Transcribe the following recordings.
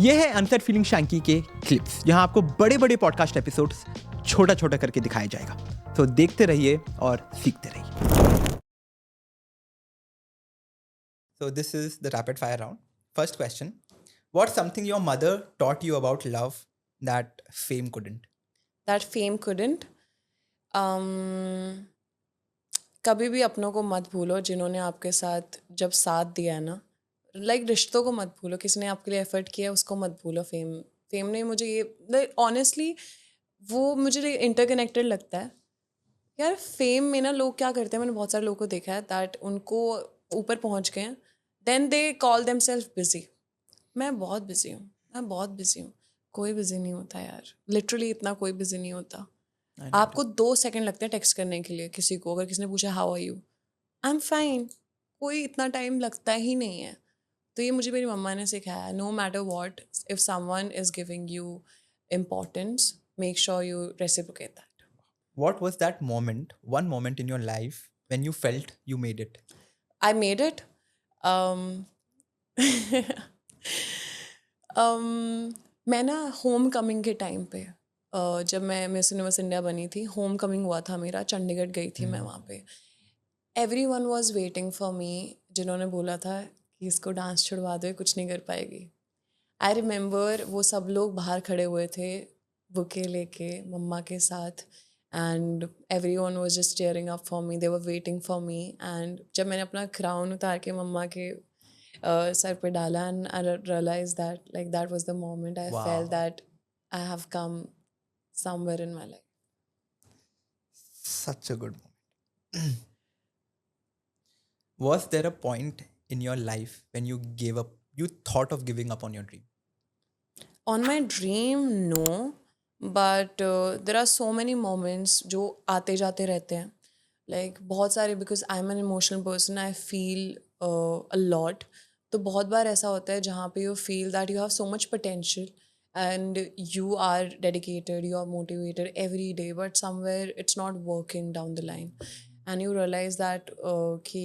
ये है unset feeling Shanky के क्लिप्स, जहां आपको बड़े बड़े पॉडकास्ट एपिसोड्स छोटा छोटा करके दिखाया जाएगा। तो देखते रहिए और सीखते रहिए। So this is the rapid fire round. First question: what's something your mother taught you about love that fame couldn't? That fame couldn't. कभी भी अपनों को मत भूलो जिन्होंने आपके साथ जब साथ दिया है ना। रिश्तों को मत भूलो, किसने आपके लिए एफर्ट किया उसको मत भूलो। फेम ने मुझे ये ऑनेस्टली वो मुझे इंटरकनेक्टेड लगता है यार। फेम में ना लोग क्या करते हैं, मैंने बहुत सारे लोगों को देखा है दैट उनको ऊपर पहुंच गए हैं, then they call themselves busy. मैं बहुत बिजी हूँ। कोई बिजी नहीं होता यार, लिटरली इतना कोई बिजी नहीं होता। आपको 2 सेकंड लगते हैं टेक्स्ट करने के लिए किसी को, अगर किसी ने पूछा how are you, I am fine. कोई इतना टाइम लगता ही नहीं है। तो ये मुझे मेरी मम्मा ने सिखाया, no matter what, if someone is giving you importance, make sure you reciprocate that. What was that moment, one moment in your life when you felt you made it? I made it. मैं ना home coming के time पे जब मैं miss universe India बनी थी, home coming हुआ था मेरा, चंडीगढ़ गई थी मैं वहाँ पे। Everyone was waiting for me, जिन्होंने बोला था कि इसको डांस छुड़वा दो, कुछ नहीं कर पाएगी। आई रिमेंबर वो सब लोग बाहर खड़े हुए थे बुके लेके मम्मा के साथ, and everyone was just cheering up for me, they were waiting for me. And जब मैंने अपना क्राउन उतार के मम्मा के सर पे डाला, and I realise that like that was the moment I felt that I have come somewhere in my life. Such a good moment. Was there a point in your life when you thought of giving up on your dream? On my dream, no. But there are so many moments जो आते जाते रहते हैं. Like बहुत सारे, because I'm an emotional person, I feel a lot. तो बहुत बार ऐसा होता है जहाँ पे you feel that you have so much potential and you are dedicated, you are motivated every day, but somewhere it's not working down the line. And you realize that कि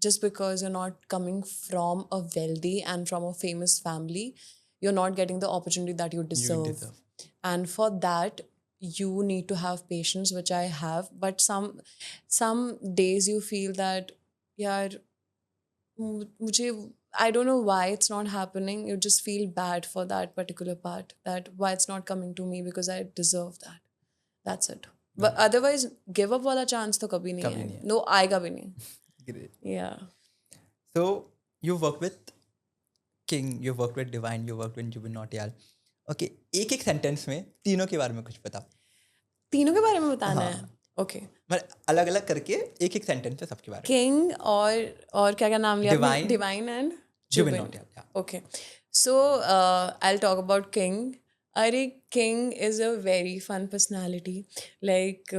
just because you're not coming from a wealthy and from a famous family, you're not getting the opportunity that you deserve. And for that, you need to have patience, which I have. But some days you feel that, yaar, I don't know why it's not happening. You just feel bad for that particular part, that why it's not coming to me, because I deserve that. That's it. But otherwise, give up wala chance to kabhi nahi hai. No, aayega bhi nahi. Great. Yeah. So you work with King, you worked with Divine, you worked with Jubin Nautiyal. Okay, एक sentence में तीनों के बारे में कुछ बताओ। तीनों के बारे में बताना है? ओके, मतलब अलग अलग करके एक सेंटेंस में सबके बारे में। किंग और क्या क्या नाम लिया आपने? Divine and Jubin Nautiyal. Okay, so I will talk about King. अरे, King is a very fun personality. Like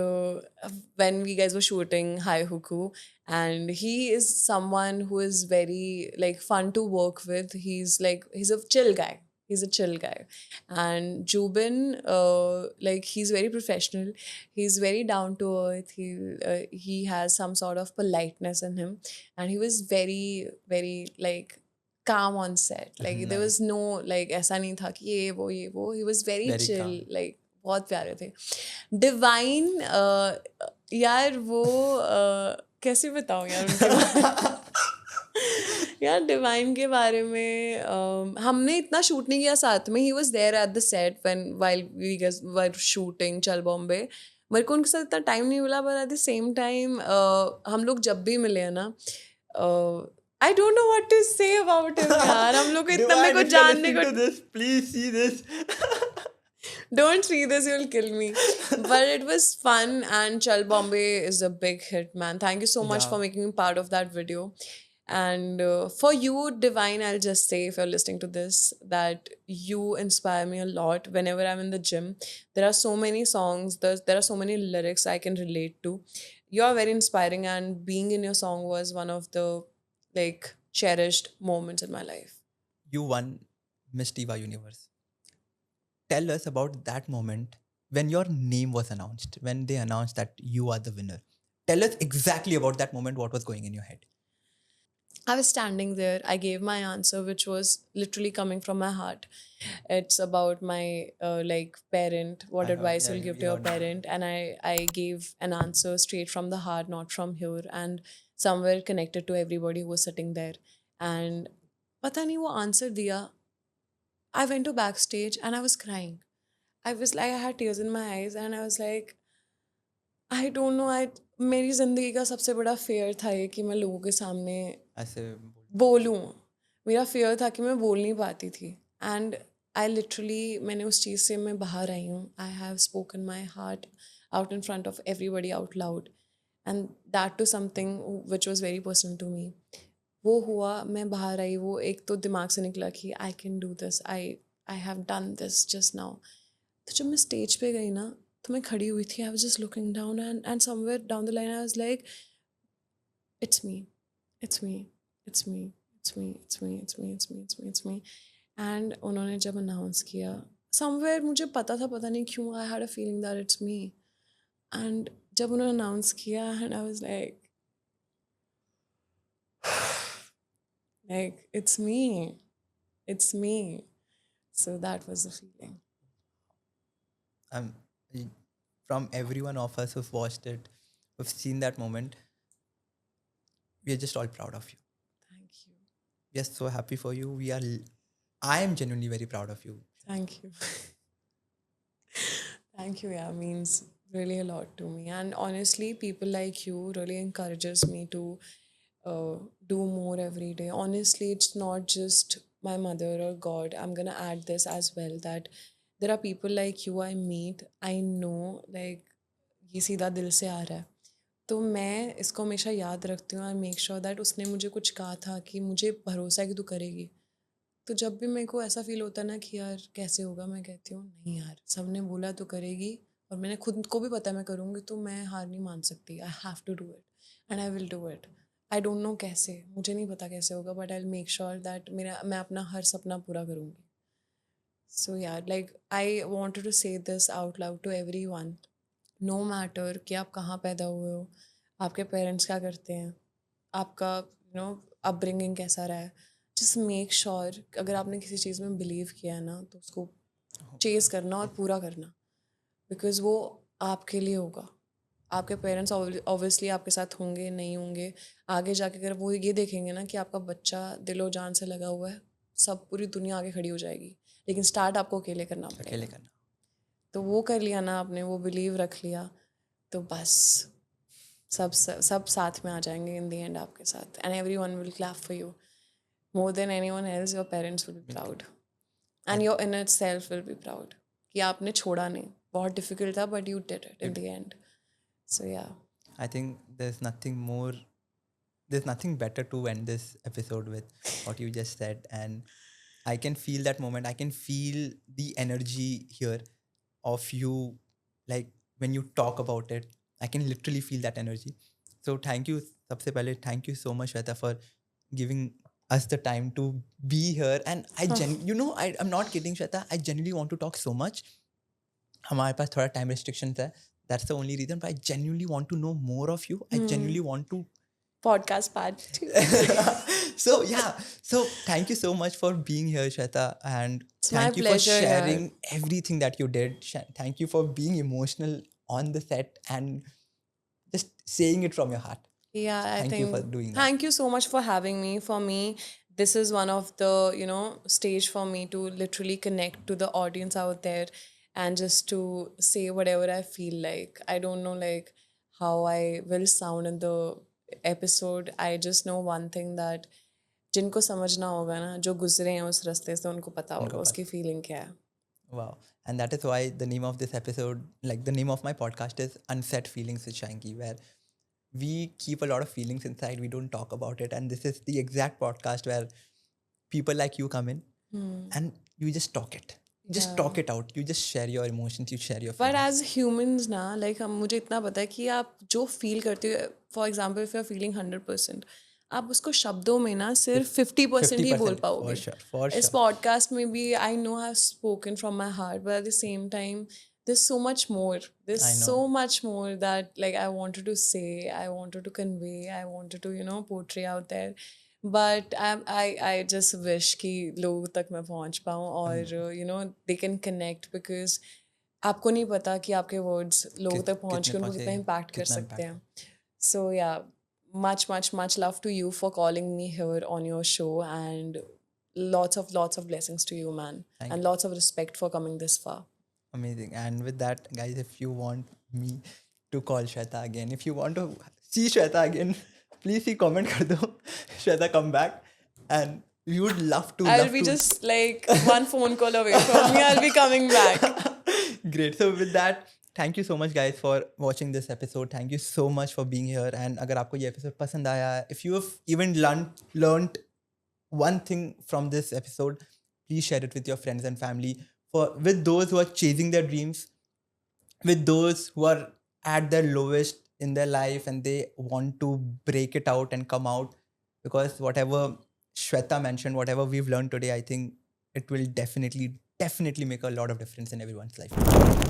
when we guys were shooting Hai Huku, and he is someone who is very like fun to work with. He's a chill guy. He's a chill guy. And Jubin, like he's very professional. He's very down to earth. He has some sort of politeness in him, and he was very very like calm on set. Like there was no like ऐसा नहीं था कि ये वो he was very chill calm. Like बहुत प्यारे थे. Divine, यार वो कैसे बताऊँ यार उनके बारे यार डिवाइन के बारे में हमने इतना शूट नहीं किया साथ में. He was there at the set while we guys were shooting चल बॉम्बे. मेरे को उनके साथ इतना टाइम नहीं मिला, but at the same time हम लोग जब भी मिले हैं ना, I don't know what to say about him यार. हम लोग को इतना मेरे को जानने को. Please see this. Don't see this, you'll kill me. But it was fun, and Chal Bombay is a big hit, man. Thank you so much for making me part of that video. And for you, Divine, I'll just say, if you're listening to this, that you inspire me a lot whenever I'm in the gym. There are so many songs, there are so many lyrics I can relate to. You are very inspiring, and being in your song was one of the like cherished moments in my life. You won Miss Diva Universe. Tell us about that moment when your name was announced, when they announced that you are the winner. Tell us exactly about that moment, what was going in your head. I was standing there. I gave my answer, which was literally coming from my heart. It's about my like parent. What I heard, advice yeah, you'll give we to your heard. parent? And I gave an answer straight from the heart, not from here, and somewhere connected to everybody who was sitting there. And पता नहीं वो answer दिया. I went to backstage and I was crying. I was like, I had tears in my eyes, and I was like, I don't know. I मेरी जिंदगी का सबसे बड़ा fear था ये कि मैं लोगों के सामने ऐसे बोलूँ. मेरा fear था कि मैं बोल नहीं पाती थी. And I literally मैंने उस चीज़ से मैं बाहर आई हूँ. I have spoken my heart out in front of everybody out loud. And that to something which was very personal to me. वो हुआ, मैं बाहर आई, वो एक तो दिमाग से निकला कि I can do this. I have done this just now. तो जब मैं स्टेज पे गई ना, तो मैं खड़ी हुई थी. I was just looking down, and somewhere down the line I was like, it's me, it's me, it's me, it's me, it's me, it's me, it's me, it's me, it's me. And उन्होंने जब announce किया, somewhere मुझे पता था, पता नहीं क्यों, I had a feeling that it's me. And जब उन्होंने अनाउंस किया, and I was like it's me, it's me. So that was the feeling. um, from everyone of us who've watched it, who've seen that moment, we are just all proud of you. Thank you. We are so happy for you. I am genuinely very proud of you. Thank you. Thank you. Yeah, means really a lot to me. And honestly, people like you really encourages me to do more every day. Honestly, it's not just my mother or God. I'm gonna add this as well, that there are people like you I meet. I know like ये सीधा दिल से आ रहा है. तो मैं इसको हमेशा याद रखती हूँ और मेक श्योर दैट उसने मुझे कुछ कहा था कि मुझे भरोसा है कि तू करेगी. तो जब भी मेरे को ऐसा फील होता है ना कि यार कैसे होगा, मैं कहती हूँ नहीं यार, सब ने बोला तो करेगी, और मैंने खुद को भी पता है मैं करूँगी, तो मैं हार नहीं मान सकती. I have to do it and I will do it. I don't know कैसे, मुझे नहीं पता कैसे होगा, but I will make sure that मैं अपना हर सपना पूरा करूँगी. सो यार like I wanted to say this out loud to everyone. No matter कि आप कहाँ पैदा हुए हो, आपके पेरेंट्स क्या करते हैं, आपका अपब्रिंगिंग कैसा रहा है. जस्ट मेक श्योर अगर आपने किसी चीज़ में बिलीव किया है ना, तो उसको चेस करना और पूरा करना, बिकॉज वो आपके लिए होगा. आपके पेरेंट्स ऑब्वियसली आपके साथ होंगे नहीं होंगे, आगे जाके अगर वो ये देखेंगे ना कि आपका बच्चा दिलो जान से लगा हुआ है, सब पूरी दुनिया आगे खड़ी हो जाएगी. लेकिन स्टार्ट आपको अकेले करना अकेले पड़ेगा. करना. तो वो कर लिया ना आपने, वो बिलीव रख लिया, तो बस सब साथ में आ जाएंगे इन द एंड आपके साथ. And everyone will clap for you more than anyone else. Your parents will be proud and your inner self will be proud कि आपने छोड़ा नहीं. बहुत डिफिकल्ट था, but you did it in the end. So ya I think there's nothing better to end this episode with what you just said. And I can feel that moment. I can feel the energy here of you. Like when you talk about it, I can literally feel that energy. So thank you. Sabse pehle, thank you so much, Shweta, for giving us the time to be here. And I'm not kidding, Shweta. I genuinely want to talk so much. हमारे पास थोड़ा time restrictions है. That's the only reason. But I genuinely want to know more of you. I genuinely want to podcast part 2. So thank you so much for being here, Shweta, and thank you pleasure, for sharing everything that you did. Thank you for being emotional on the set and just saying it from your heart. Yeah, I Thank think you for doing that. Thank you so much for having me. For me, this is one of the stage for me to literally connect to the audience out there and just to say whatever I feel like. I don't know like how I will sound in the episode. I just know one thing, that जिनको समझना होगा ना, जो गुजरे हैं उस रास्ते से, उनको पता होगा उसकी फीलिंग क्या है. Wow. And that is why the name of this episode, like the name of my podcast, is Unsaid Feelings with Shanky, where we keep a lot of feelings inside. We don't talk about it. And this is the exact podcast where people like you come in and you just talk it. Just talk it out. You just share your emotions. You share your feelings. But as humans ना, like मुझे इतना पता है कि आप जो feel करते हो, for example if you are feeling 100%, आप उसको शब्दों में ना सिर्फ 50% ही बोल पाओगे. For इस पॉडकास्ट में भी I know I have spoken from my heart, but at the same time there's so much more. There's so much more that like I wanted to say, I wanted to convey, I wanted to portray out there. but I just wish कि लोगों तक मैं पहुँच पाऊँ और you know they can connect because आपको नहीं पता कि आपके words लोगों तक पहुँच के उनको कितना impact कर सकते हैं. So yeah, much love to you for calling me here on your show, and lots of blessings to you, man. And lots of respect for coming this far. Amazing. And with that, guys, if you want me to call Shweta again, if you want to see Shweta again, please see comment kar do. Shweta, come back. And we would love to. I'll be just like one phone call away from me. I'll be coming back. Great. So with that, thank you so much, guys, for watching this episode. Thank you so much for being here. And agar aapko ye episode pasand aaya, if you have even learned one thing from this episode, please share it with your friends and family. With those who are chasing their dreams, with those who are at their lowest in their life and they want to break it out and come out, because whatever Shweta mentioned, whatever we've learned today, I think it will definitely make a lot of difference in everyone's life.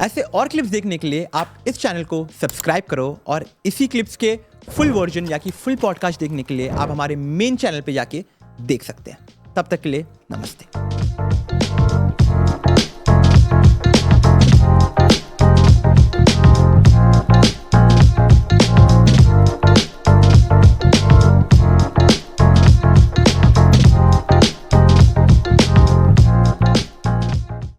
ऐसे और clips देखने के लिए आप इस channel को subscribe करो और इसी क्लिप्स के फुल वर्जन या कि फुल पॉडकास्ट देखने के लिए आप हमारे मेन चैनल पे जाके देख सकते हैं. तब तक के लिए नमस्ते.